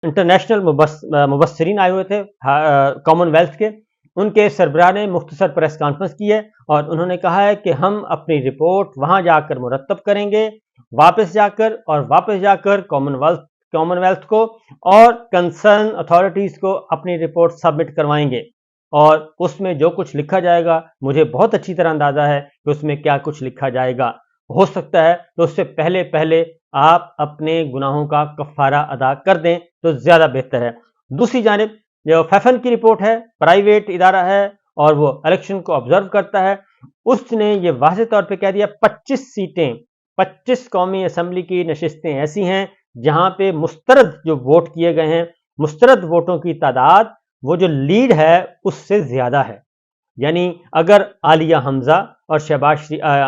International मुबस्सिरीन आए हुए थे कॉमन वेल्थ के, उनके सरबराह ने मुख्तसर प्रेस कॉन्फ्रेंस की है और उन्होंने कहा है कि हम अपनी रिपोर्ट वहां जाकर मुरतब करेंगे, वापस जाकर कॉमनवेल्थ को और कंसर्न अथॉरिटीज को अपनी रिपोर्ट सबमिट करवाएंगे। और उसमें जो कुछ लिखा जाएगा, मुझे बहुत अच्छी तरह अंदाजा है कि उसमें क्या कुछ लिखा जाएगा। हो सकता है तो उससे पहले पहले आप अपने गुनाहों का कफारा अदा कर दें तो ज्यादा बेहतर है। दूसरी जानिब जो फैफन की रिपोर्ट है, प्राइवेट इदारा है और वो इलेक्शन को ऑब्जर्व करता है, उसने ये वाज़ेह तौर पे कह दिया 25 सीटें, 25 कौमी असम्बली की नशिस्तें ऐसी हैं जहां पे मुस्तरद जो वोट किए गए हैं, मुस्तरद वोटों की तादाद वो जो लीड है उससे ज्यादा है। यानी अगर आलिया हमजा और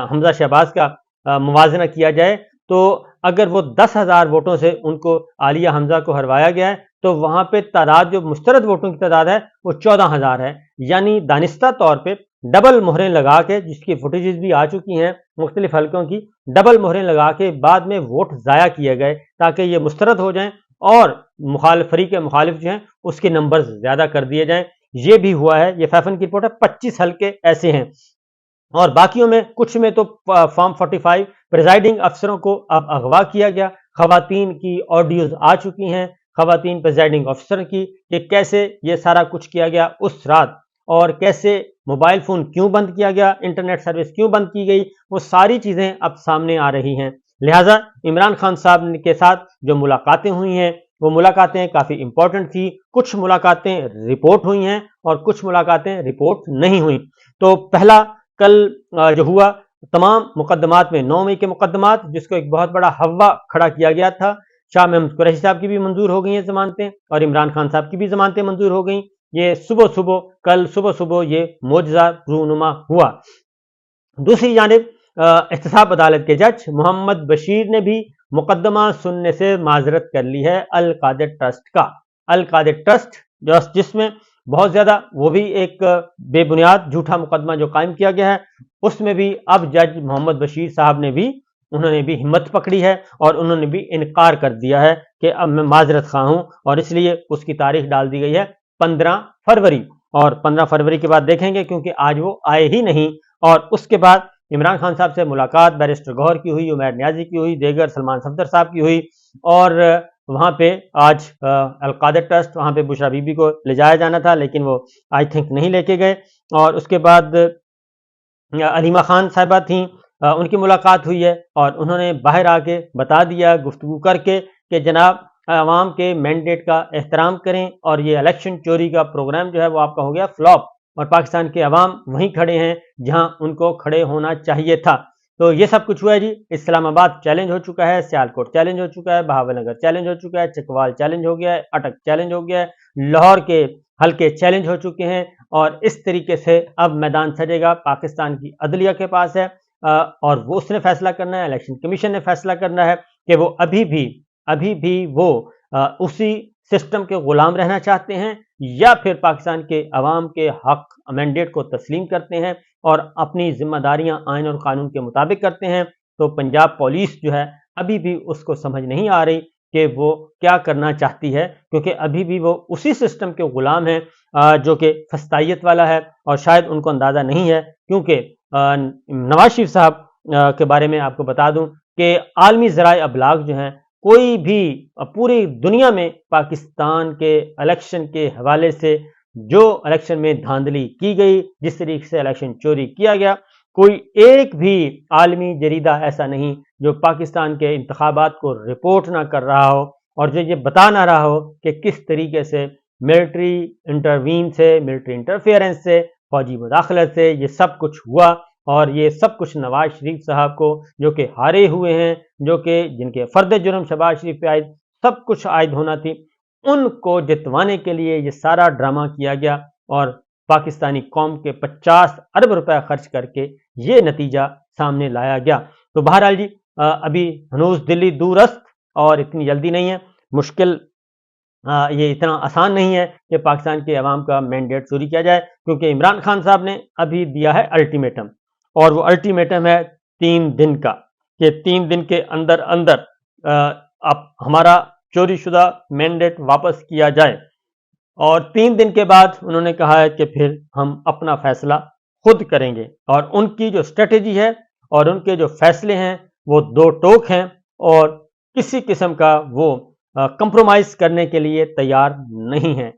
हमजा शहबाज का मुवाजना किया जाए तो अगर वो 10,000 वोटों से उनको आलिया हमजा को हरवाया गया है तो वहां पे तादाद जो मुस्तरद वोटों की तादाद है वो 14,000 है। यानी दानिस्ता तौर पे डबल मोहरें लगा के, जिसकी फुटेजेस भी आ चुकी हैं मुख्तलिफ हल्कों की, डबल मोहरें लगा के बाद में वोट जाया किए गए ताकि ये मुस्तरद हो जाएं और फरीक मुखालिफ जो हैं उसके नंबर ज्यादा कर दिए जाएं। ये भी हुआ है। ये फैफन की रिपोर्ट है। 25 हल्के ऐसे हैं और बाकियों में कुछ में तो फॉर्म 45 प्रिजाइडिंग अफसरों को अब अगवा किया गया। खवातीन की ऑडियोज आ चुकी हैं, खवातीन प्रिजाइडिंग अफसर की, कि कैसे ये सारा कुछ किया गया उस रात और कैसे मोबाइल फोन क्यों बंद किया गया, इंटरनेट सर्विस क्यों बंद की गई, वो सारी चीजें अब सामने आ रही हैं। लिहाजा इमरान खान साहब के साथ जो मुलाकातें हुई हैं वो मुलाकातें काफी इंपॉर्टेंट थी। कुछ मुलाकातें रिपोर्ट हुई हैं और कुछ मुलाकातें रिपोर्ट नहीं हुई। तो पहला कल जो हुआ, तमाम मुकदमात में 9 मई के मुकदमात, जिसको एक बहुत बड़ा हवा खड़ा किया गया था, शाह महमूद कुरैशी साहब की भी मंजूर हो गई हैं जमानतें और इमरान खान साहब की भी जमानतें मंजूर हो गई। ये कल सुबह सुबह ये मोजज़ा रूनुमा हुआ। दूसरी जानिब एहतसाब अदालत के जज मोहम्मद बशीर ने भी मुकदमा सुनने से माजरत कर ली है अल कादिर ट्रस्ट का। अल कादिर ट्रस्ट जिसमें बहुत ज्यादा, वो भी एक बेबुनियाद झूठा मुकदमा जो कायम किया गया है, उसमें भी अब जज मोहम्मद बशीर साहब ने भी, उन्होंने भी हिम्मत पकड़ी है और उन्होंने भी इनकार कर दिया है कि अब मैं माजरत खा हूं और इसलिए उसकी तारीख डाल दी गई है 15 फरवरी। और 15 फरवरी के बाद देखेंगे, क्योंकि आज वो आए ही नहीं। और उसके बाद इमरान खान साहब से मुलाकात बैरिस्टर गौहर की हुई, उमैर न्याजी की हुई, देगर सलमान सफदर साहब की हुई और वहां पे आज अल कादिर ट्रस्ट, वहां पे बुशरा बीबी को ले जाया जाना था लेकिन वो आई थिंक नहीं लेके गए। और उसके बाद अलीमा खान साहिबा थी, उनकी मुलाकात हुई है और उन्होंने बाहर आके बता दिया गुफ्तगू करके कि जनाब अवाम के मैंडेट का एहतराम करें और ये इलेक्शन चोरी का प्रोग्राम जो है वो आपका हो गया फ्लॉप और पाकिस्तान के अवाम वहीं खड़े हैं जहां उनको खड़े होना चाहिए था। तो ये सब कुछ हुआ है जी। इस्लामाबाद चैलेंज हो चुका है, सियालकोट चैलेंज हो चुका है, बहावलनगर चैलेंज हो चुका है, चकवाल चैलेंज हो गया है, अटक चैलेंज हो गया है, लाहौर के हल्के चैलेंज हो चुके हैं और इस तरीके से अब मैदान सजेगा पाकिस्तान की अदलिया के पास है और वो उसने फैसला करना है, इलेक्शन कमीशन ने फैसला करना है कि वो अभी भी वो उसी सिस्टम के गुलाम रहना चाहते हैं या फिर पाकिस्तान के अवाम के हक मैंडेट को तस्लीम करते हैं और अपनी जिम्मेदारियां आइन और कानून के मुताबिक करते हैं। तो पंजाब पुलिस जो है अभी भी उसको समझ नहीं आ रही कि वो क्या करना चाहती है, क्योंकि अभी भी वो उसी सिस्टम के गुलाम है जो कि फस्तायत वाला है और शायद उनको अंदाजा नहीं है। क्योंकि नवाज शरीफ साहब के बारे में आपको बता दूं कि आलमी ज़राए अबलाग जो हैं, कोई भी पूरी दुनिया में पाकिस्तान के इलेक्शन के हवाले से जो इलेक्शन में धांधली की गई, जिस तरीके से इलेक्शन चोरी किया गया, कोई एक भी आलमी जरीदा ऐसा नहीं जो पाकिस्तान के इंतखाबात को रिपोर्ट ना कर रहा हो और जो ये बता ना रहा हो कि किस तरीके से मिलिट्री इंटरवीन से, मिलिट्री इंटरफेरेंस से, फौजी मुदाखलत से ये सब कुछ हुआ। और ये सब कुछ नवाज शरीफ साहब को, जो कि हारे हुए हैं, जो कि जिनके फर्द जुर्म शहबाज शरीफ पे आयद, सब कुछ आयद होना थी, उनको जितवाने के लिए ये सारा ड्रामा किया गया और पाकिस्तानी कौम के 50 अरब रुपए खर्च करके ये नतीजा सामने लाया गया। तो बहरहाल जी अभी हनूज दिल्ली दूरस्त और इतनी जल्दी नहीं है, मुश्किल ये इतना आसान नहीं है कि पाकिस्तान के अवाम का मैंडेट चोरी किया जाए, क्योंकि इमरान खान साहब ने अभी दिया है अल्टीमेटम और वो अल्टीमेटम है 3 दिन का, कि 3 दिन के अंदर अंदर आप हमारा चोरी शुदा मैंडेट वापस किया जाए। और 3 दिन के बाद उन्होंने कहा है कि फिर हम अपना फैसला खुद करेंगे। और उनकी जो स्ट्रेटेजी है और उनके जो फैसले हैं वो दो टोक हैं और किसी किस्म का वो कंप्रोमाइज करने के लिए तैयार नहीं है।